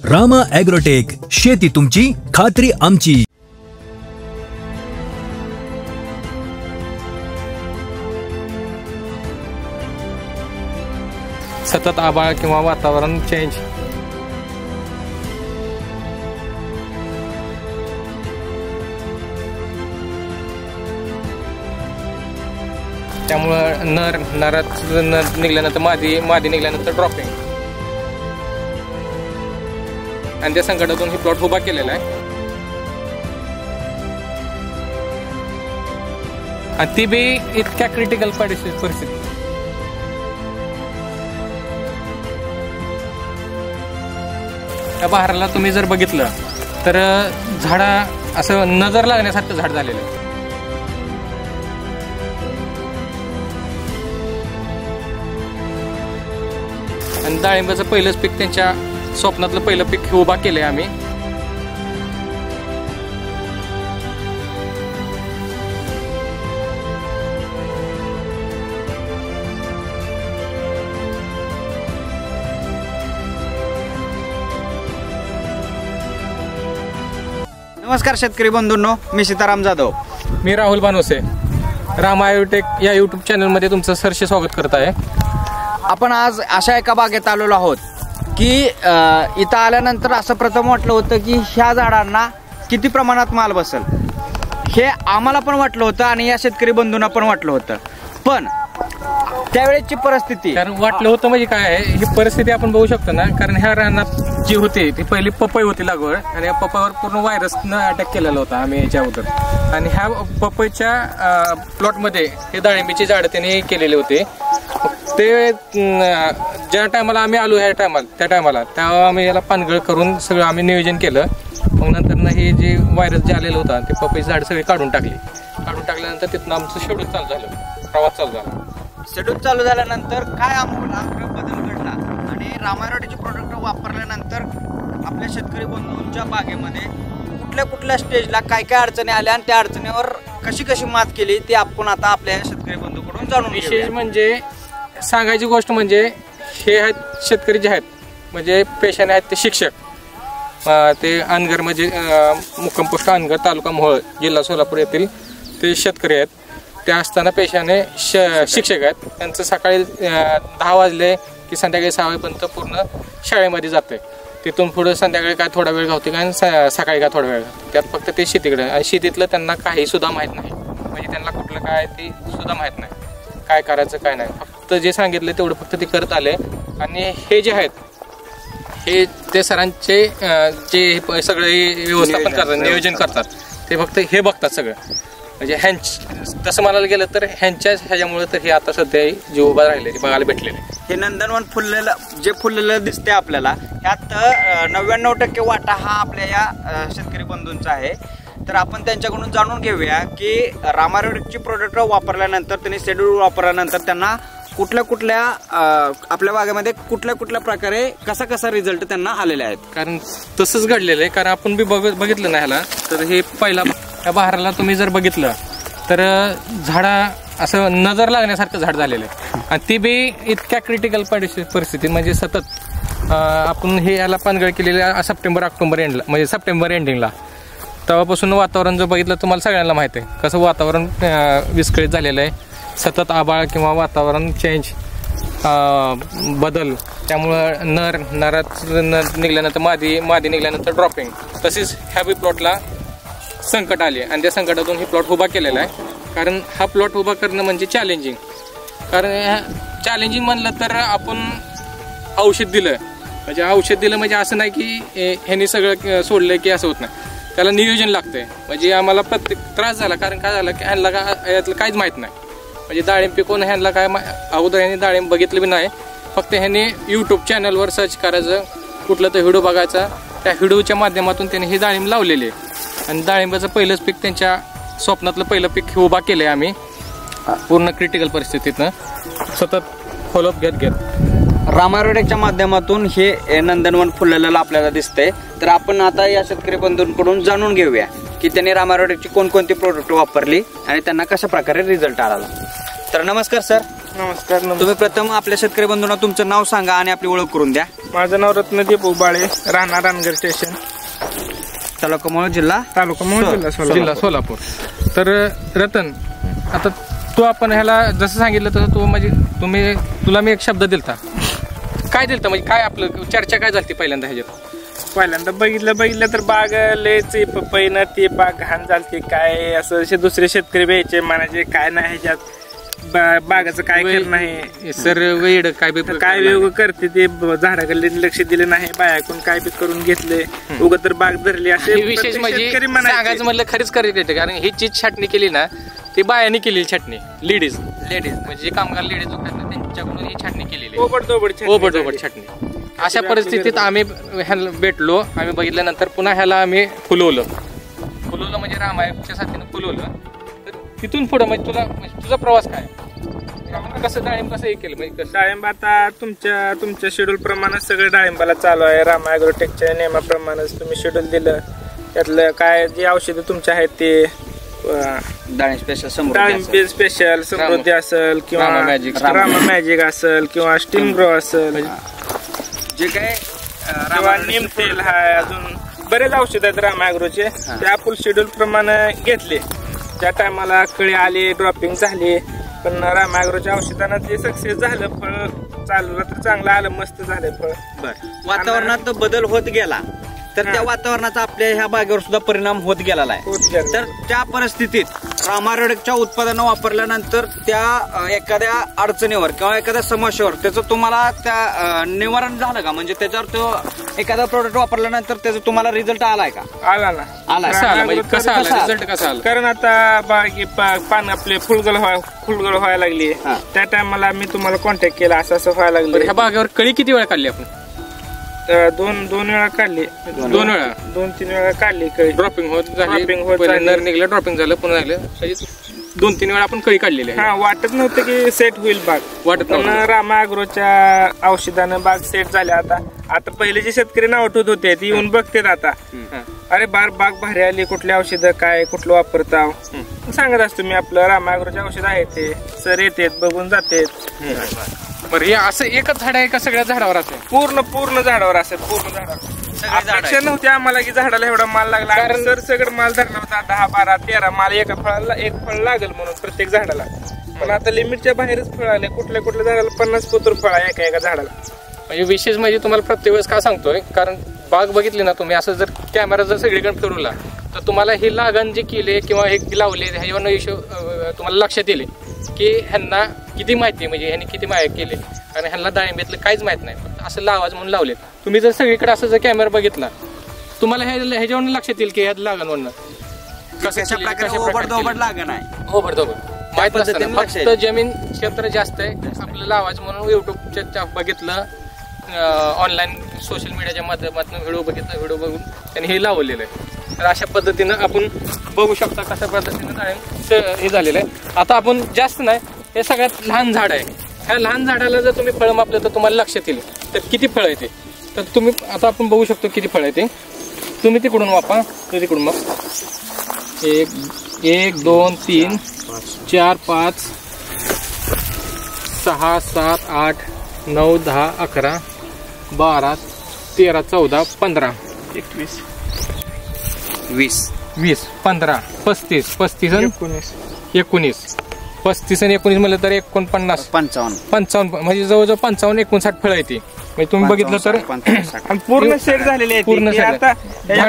Rama agrotech, शेती तुमची, खात्री आमची. सतत आभाळ किंवा वातावरण चेंज, त्यामुळं नरात निघल्यानंतर मादी निघल्यानंतर ड्रॉपिंग, आणि त्या संकटातून ही प्लॉट उभा केलेला आहे. आणि ती बी इतक्या क्रिटिकल परिस्थिती. त्या बहाराला तुम्ही जर बघितलं तर झाडा असं नजर लागण्यासारखं झाड झालेलं आहे. आणि डाळिंबाचं पहिलंच पीक, त्यांच्या स्वप्नातलं पहिलं पीक उभा केलंय आम्ही. नमस्कार शेतकरी बंधूंनो, मी सीताराम जाधव. मी राहुल बानोसे. रामा ॲग्रोटेक या यूट्यूब चॅनलमध्ये तुमचं सरसे स्वागत करत आहे. आपण आज अशा एका बागेत आलेलो आहोत की इथं आल्यानंतर असं प्रथम वाटलं होतं की ह्या झाडांना किती प्रमाणात माल बसेल, हे आम्हाला पण वाटलं होतं आणि या शेतकरी बंधूंना पण वाटलं होतं. पण त्यावेळेची परिस्थिती, कारण वाटलं होतं म्हणजे काय आहे, ही परिस्थिती आपण बघू शकतो ना. कारण ह्या रानात जी होती ती पहिली पपई होती लागवड, आणि या पपईवर पूर्ण व्हायरसनं अटॅक केलेला होता आम्ही याच्या अगोदर. आणि ह्या पपईच्या प्लॉटमध्ये हे डाळिंबीची झाडं त्यांनी केलेले होते. ते ज्या टायमाला आम्ही आलो त्या टायमाला तेव्हा आम्ही याला पानगळ करून सगळं आम्ही नियोजन केलं. मग नंतर हे जे व्हायरस जे आलेलं होता ते पपईची झाड सगळे काढून टाकल्यानंतर तिथून आमचं शेड्यूल चालू झालं, प्रवास चालू झाला. शेड्यूल चालू झाल्यानंतर काय आम्हाला बदल घडला आणि रामा ॲग्रोटेकचे प्रोडक्ट वापरल्यानंतर आपल्या शेतकरी बंधूंच्या बागेमध्ये कुठल्या स्टेजला काय अडचणी आल्या आणि त्या अडचणीवर कशी मात केली ते आपण आता आपल्या शेतकरी बंधूंकडून जाणून घेऊया. विशेष म्हणजे सांगायची गोष्ट म्हणजे हे आहेत शेतकरी जे आहेत, म्हणजे पेशाने आहेत ते शिक्षक. ते अनगर म्हणजे मुक्काम पोस्ट अनगर, तालुका मोहोळ, जिल्हा सोलापूर येथील ते शेतकरी आहेत. ते असताना पेशाने शिक्षक आहेत. त्यांचं सकाळी 10 वाजले की संध्याकाळी 6 वाजेपर्यंत पूर्ण शाळेमध्ये जाते. तिथून पुढे संध्याकाळी काय थोडा वेळ घावते काय, सकाळी काय थोडा वेळ घावते. त्यात फक्त ते शेतीकडे, आणि शेतीतलं त्यांना काही सुद्धा माहीत नाही. म्हणजे त्यांना कुठलं काय ते सुद्धा माहीत नाही, काय करायचं काय नाही. फक्त जे सांगितलं तेवढं फक्त ते करत आले. आणि हे जे आहेत हे ते सरांचे जे सगळे व्यवस्थापन करतात, नियोजन करतात, ते फक्त हे बघतात सगळं. म्हणजे तसं म्हणायला गेलं तर ह्याच्यामुळे तर हे आता सध्या जे उभा राहिले ते बघायला भेटलेले. हे नंदनवन फुललेलं दिसते आपल्याला, ह्यात 99% वाटा हा आपल्या या शेतकरी बंधूंचा आहे. तर आपण त्यांच्याकडून जाणून घेऊया की रामा ॲग्रोटेकची प्रोडक्ट वापरल्यानंतर, त्यांनी शेड्यूल वापरल्यानंतर त्यांना कुठल्या आपल्या बागेमध्ये कुठल्या प्रकारे कसा रिझल्ट त्यांना आलेले आहेत. कारण तसंच घडलेलं आहे. कारण आपण बी बघितलं नाही ह्याला, तर हे पहिला या बहाराला तुम्ही जर बघितलं तर झाडा असं नजर लागण्यासारखं झाड झालेलं आहे. आणि ती बी इतक्या क्रिटिकल परिस्थितीत, म्हणजे सतत आपण हे याला पानगळ केलेलं सप्टेंबर एंडला, म्हणजे सप्टेंबर एंडिंगला. तेव्हापासून वातावरण जर बघितलं तुम्हाला सगळ्यांना माहिती आहे कसं वातावरण विस्कळीत झालेलं आहे. सतत आभाळ किंवा वातावरण चेंज, बदल, त्यामुळं नरात निघल्यानंतर मादी निघल्यानंतर ड्रॉपिंग. तसेच ह्या बी प्लॉटला संकट आले, आणि त्या संकटातून ही प्लॉट उभा केलेला आहे. कारण हा प्लॉट उभा करणं म्हणजे चॅलेंजिंग. कारण चॅलेंजिंग म्हणलं तर आपण औषध दिलं म्हणजे असं नाही की ह्यांनी सगळं सोडलं की असं होत नाही. त्याला नियोजन लागतंय. म्हणजे आम्हाला प्रत्येक त्रास झाला. कारण काय झालं की ह्यांना यातलं काहीच माहीत नाही. म्हणजे डाळिंब पिकवून ह्यांना काय अगोदर ह्यांनी डाळिंब बघितलं बी नाही. फक्त ह्यांनी यूट्यूब चॅनलवर सर्च करायचं, कुठलं तर व्हिडिओ बघायचा, त्या व्हिडिओच्या माध्यमातून त्यांनी हे डाळिंब लावलेले. आणि डाळिंबाचं पहिलंच पीक, त्यांच्या स्वप्नातलं पहिलं पीक उभा केलंय आम्ही पूर्ण क्रिटिकल परिस्थितीतनं, सतत फॉलोअप घेत. रामा ॲग्रोटेकच्या माध्यमातून हे नंदनवन फुललेलं आपल्याला दिसतंय. तर आपण आता या शेतकरी बंधूंकडून जाणून घेऊया की त्यांनी रामा ॲग्रोटेकची कोणकोणती प्रोडक्ट वापरली आणि त्यांना कशा प्रकारे रिझल्ट आला. तर नमस्कार सर. नमस्कार. तुम्ही प्रथम आपल्या शेतकरी बंधूंना तुमचं नाव सांगा आणि आपली ओळख करून द्या. माझं नाव रत्नदीप उबाळे, राहणार रानगर स्टेशन, तालुका मोहोळ, जिल्हा जिल्हा सोलापूर. तर रतन, आता तू आपण ह्याला जसं सांगितलं तसं तू म्हणजे तुला मी एक शब्द दिलता. काय दिलता म्हणजे काय आपलं चर्चा काय झाली पहिल्यांदा ह्याच्यात? पहिल्यांदा बघितलं तर बाग लयच पपईनं ती बाग घाण झालती. काय असं दुसरे शेतकरी घ्यायचे म्हणायचे काय नाही ह्याच्यात बागाचं काय केलं नाही सर, वेळ काय वेगळं करते ते झाडाकडे लक्ष दिले नाही, बायाकडून काय बी करून घेतले, उगा तर बाग धरली असे विशेष म्हणजे सांगायचं म्हणलं खरीच करायचं. कारण ही चीज छाटणी केली ना ती बायाने केलेली छाटणी, लेडीज म्हणजे कामगार लेडीज त्यांच्याकडून ही छाटणी केलेली, ओबड छाटणी. अशा परिस्थितीत आम्ही ह्याला भेटलो. आम्ही बघितल्यानंतर पुन्हा ह्याला आम्ही फुलवलं म्हणजे रामायणच्या साथीनं फुलवलं. तर तिथून पुढे म्हणजे तुझा प्रवास काय कसं डाळिंब कसं हे केलं म्हणजे डाळिंब आता तुमच्या शेड्यूल प्रमाणे सगळं डाळिंबाला चालू आहे. रामा ॲग्रोटेकच्या नियमाप्रमाणेच तुम्ही शेड्यूल दिलं. त्यातलं काय जे औषधं तुमच्या आहेत ते डाळिंब स्पेशल समृद्धी असेल किंवा रामा मॅजिक असेल किंवा स्टीम ग्रो असेल, जे काय किंवा नीम तेल आहे, अजून बरेच औषध आहेत रामा ॲग्रोचे. ते आपण शेड्यूल प्रमाणे घेतले. त्या टायमाला कळी आली, ड्रॉपिंग झाली, पण रामा ॲग्रोच्या औषधानं ते सक्सेस झालं. फळ चालू तर चांगलं आलं, मस्त झालं फळ. वातावरणात बदल होत गेला तर त्या वातावरणाचा आपल्या ह्या बागेवर सुद्धा परिणाम होत गेलेला आहे. तर त्या परिस्थितीत रामारोडकच्या उत्पादनं वापरल्यानंतर त्या एखाद्या अडचणीवर किंवा एखाद्या समस्येवर त्याचं तुम्हाला त्या निवारण झालं का? म्हणजे त्याच्यावर तो एखादा प्रोडक्ट वापरल्यानंतर त्याचा तुम्हाला रिझल्ट आलाय का? आला ना. कसा आला? कारण आता पान आपले फुलगळ व्हायला लागली. त्या टायमाला मी तुम्हाला कॉन्टॅक्ट केला, असं व्हायला लागलं. ह्या बागेवर कळी किती वेळा काढली आपण? दोन वेळा काढली. 2-3 वेळा काढली. ड्रॉपिंग होत नर निघलं, ड्रॉपिंग झालं, पुन्हा झालं. 2-3 वेळा आपण कळी काढलेली आहे. वाटत नव्हतं की सेट होईल बाग, वाटत नव्हतं. रामा ॲग्रोच्या औषधानं बाग सेट झाले. आता पहिले जे शेतकरी नाव ठेवत होते ती येऊन बघतात आता, अरे बाग भारी आली, कुठली औषधं काय कुठलं वापरता सांगत असतो मी. आपलं रामा ॲग्रोचे औषध आहे ते सर येतात, बघून जातात. बरं, हे असं एकच झाड आहे का सगळ्या झाडावर असेल? पूर्ण झाडावर असेल. पूर्ण झाडावर अपेक्षा नव्हती आम्हाला की झाडाला एवढा माल लागला. कारण सर सगळं माल धरला होता, 10, 12, 13 माल एका फळाला एक फळ लागेल म्हणून प्रत्येक झाडाला. पण आता लिमिटच्या बाहेरच फळ आले. कुठल्या झाडाला 50 पोतर फळ आहे एका झाडाला. म्हणजे विशेष म्हणजे तुम्हाला प्रत्येक वेळेस का सांगतोय, कारण बाग बघितली ना तुम्ही, असं जर कॅमेरा जर सगळीकडे फिरवला तर तुम्हाला हे लागण जे केले किंवा हे लावले ह्याच्यावर तुम्हाला लक्षात येईल की ह्यांना किती माहिती, म्हणजे ह्यांनी किती माहिती केली. कारण ह्यांना डाळिंबीतलं काहीच माहित नाही, फक्त असं लावाज म्हणून लावले. तुम्ही जर सगळीकडे असं जर कॅमेरा बघितला तुम्हाला ह्याच्यावर लक्षात येईल की ह्यात लागण म्हणणं कसं लागण आहे. ओबडधोबड माहित नसतं. फक्त जमीन क्षेत्र जास्त आहे, आपल्याला आवाज म्हणून युट्यूबच्या बघितलं, ऑनलाईन सोशल मीडियाच्या माध्यमातून व्हिडिओ बघून त्यांनी हे लावलेलं आहे. तर अशा पद्धतीनं आपण बघू शकता कशा पद्धतीनं हे झालेलं आहे. आता आपण जास्त नाही, हे सगळ्यात लहान झाड आहे. ह्या लहान झाडाला जर तुम्ही फळं मापलं तर तुम्हाला लक्षात येईल तर किती फळं येते. तर तुम्ही आता आपण बघू शकतो किती फळं येते. तुम्ही तिकडून मापा, तर तिकडून माप. 1, 2, 3, 4, 5, 6, 7, 8, 9, 10, 11, 12, 13, 14, 15, 21, 20, 15, 35, 19, 35 आणि 19 म्हणलं तर 49, 55 म्हणजे जवळजवळ 55-59 फळं येते. म्हणजे तुम्ही बघितलं तर पूर्ण सेट झालेले आहे. पूर्ण आता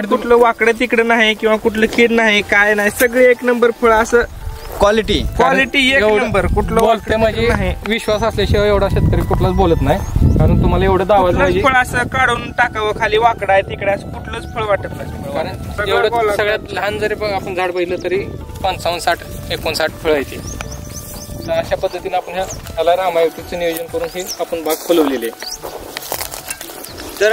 कुठलं वाकडं तिकडं नाही किंवा कुठलं कीड नाही, काय नाही, सगळे एक नंबर फळ. असं क्वालिटी एक नंबर. कुठलं बोलते म्हणजे विश्वास असल्याशिवाय एवढा शेतकरी कुठलाच बोलत नाही. कारण तुम्हाला एवढं दावा फळ असं काढून टाकावं खाली, वाकडा आहे तिकडे असं कुठलंच फळ वाटत नाही. कारण एवढं सगळ्यात लहान जरी आपण झाड बघितलं तरी 55, 60, 59 फळं येते. तर अशा पद्धतीने आपण ह्याला रामायणाचं नियोजन करून हे आपण बाग फुलवलेली आहे. तर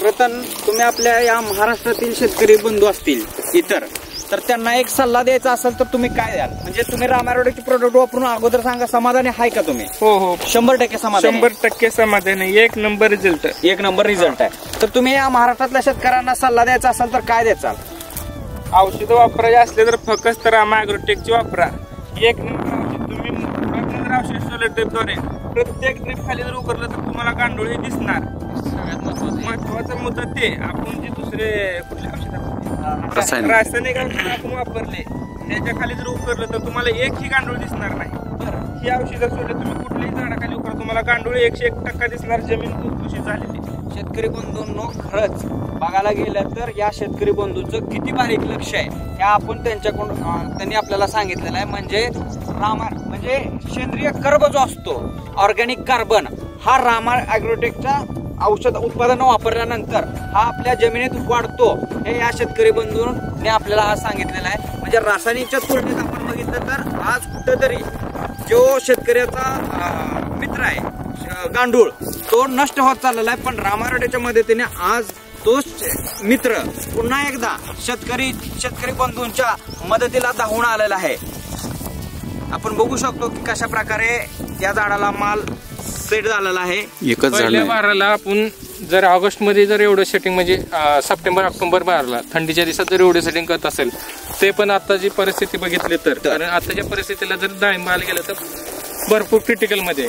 रतन, तुम्ही आपल्या या महाराष्ट्रातील शेतकरी बंधू असतील इतर, तर त्यांना एक सल्ला द्यायचा असेल तर तुम्ही काय द्याल? म्हणजे तुम्ही रामारोडचे प्रोडक्ट वापरून अगोदर सांगा, समाधानी आहे का तुम्ही? हो 100% समाधान. 100% समाधान आहे. एक नंबर रिझल्ट आहे. तर तुम्ही या महाराष्ट्रातल्या शेतकऱ्यांना सल्ला द्यायचा असेल तर काय द्याल? औषधं वापरायचे असले तर फक्त रामा ॲग्रोटेकची वापरा. एक नंबर. तुम्ही औषध सोलर ड्रिपद्वारे प्रत्येक ड्रिप खाली जर उकरलं तर तुम्हाला गांडूळ हे दिसणार. महत्वाचा मुद्दा ते आपण जे दुसरे कुठले औषध रासायनिक औषध आपण वापरले त्याच्या खाली जर उकरलं तर तुम्हाला एकही गांडूळ दिसणार नाही. ही औषधं सोडले तुम्ही कुठल्याही झाडाखाली उकरा तुम्हाला गांडूळ 101% दिसणार. जमीन भुसभुशीत झालेली. शेतकरी बंधूंनो, खरंच बघायला गेलं तर या शेतकरी बंधूंचं किती बारीक लक्ष आहे हे आपण त्यांच्याकडून त्यांनी आपल्याला सांगितलेलं आहे. म्हणजे रामार म्हणजे सेंद्रिय कर्ब जो असतो, ऑर्गॅनिक कार्बन, हा रामार ॲग्रोटेकचा औषध उत्पादन वापरल्यानंतर हा आपल्या जमिनीत वाढतो हे या शेतकरी बंधूंनी आपल्याला आज सांगितलेलं आहे. म्हणजे रासायनिकच्या तुलनेत आपण बघितलं तर आज कुठंतरी जो शेतकऱ्याचा मित्र आहे गांडूळ तो नष्ट होत चाललेला आहे. पण रामारोटेच्या मदतीने आज तो मित्र पुन्हा एकदा शेतकरी बंधूंच्या मदतीला धावून आलेला आहे. आपण बघू शकतो की कशा प्रकारे या झाडाला माल सेट झालेला आहे. पहिल्या बहाराला आपण जर ऑगस्ट मध्ये जर एवढं सेटिंग म्हणजे सप्टेंबर ऑक्टोबर बहारला थंडीच्या दिवसात जर एवढं सेटिंग करत असेल ते पण आता जी परिस्थिती बघितली तर कारण आताच्या परिस्थितीला जर डाळिंब आलं गेलं तर भरपूर क्रिटिकल मध्ये.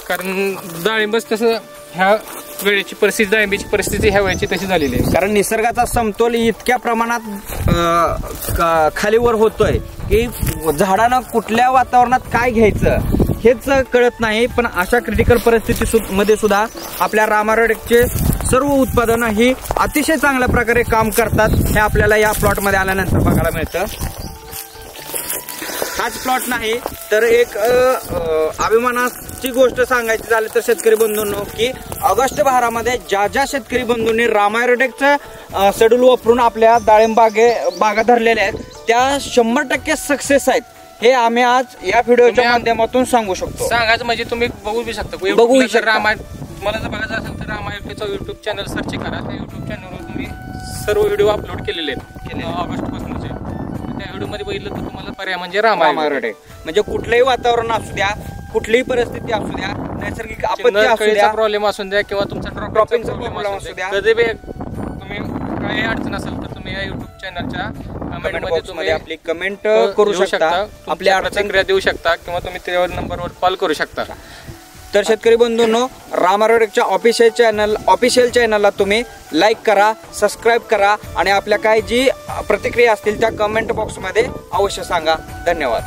कारण डाळिंबच तसं ह्या वेळेची परिस्थिती डाळिंबीची परिस्थिती ह्या वेळेची तशी झालेली आहे. कारण निसर्गाचा समतोल इतक्या प्रमाणात खालीवर होतोय की झाडानं कुठल्या वातावरणात काय घ्यायचं हेच कळत नाही. पण अशा क्रिटिकल परिस्थितीमध्ये सुद्धा आपल्या रामारोटेकचे सर्व उत्पादनं ही अतिशय चांगल्या प्रकारे काम करतात हे आपल्याला या प्लॉटमध्ये आल्यानंतर बघायला मिळतं. हाच प्लॉट नाही तर एक अभिमानाची गोष्ट सांगायची झाली तर शेतकरी बंधूंनो की ऑगस्ट बहारामध्ये ज्या शेतकरी बंधूंनी रामारोटेकचं शेड्यूल वापरून आपल्या डाळिंब बागा धरलेल्या आहेत त्या 100% सक्सेस आहेत हे आम्ही आज या व्हिडिओच्या माध्यमातून सांगू शकतो. सांगायचं म्हणजे तुम्ही बघू शकता मला जर बघायचं असेल तर रामायणचं युट्यूब चॅनल सर्च करा. त्या युट्यूब चॅनलवर तुम्ही सर्व व्हिडिओ अपलोड केलेले आहेत ऑगस्ट पासूनचे. त्या व्हिडिओ मध्ये बघितलं तर तुम्हाला पर्याय म्हणजे रामारोटेक. म्हणजे कुठलंही वातावरण असू द्या, कुठलीही परिस्थिती असू द्या, नैसर्गिक आपत्ती असू द्या, प्रॉब्लेम असू द्या किंवा तुमचा ड्रॉपिंगचा प्रॉब्लेम असू द्या, कधी तुम्ही काही अडचण असेल तर तुम्ही या युट्यूब चॅनलच्या कमेंट मध्ये तुम्ही आपली कमेंट करू शकता, आपल्या प्रतिक्रिया देऊ शकता किंवा तुम्ही त्यावर नंबरवर कॉल करू शकता. तर शेतकरी बंधूंनो, रामारोटेकच्या ऑफिशियल चॅनलला तुम्ही लाईक करा, सबस्क्राईब करा आणि आपल्या काही जी प्रतिक्रिया असतील त्या कमेंट बॉक्समध्ये अवश्य सांगा. धन्यवाद.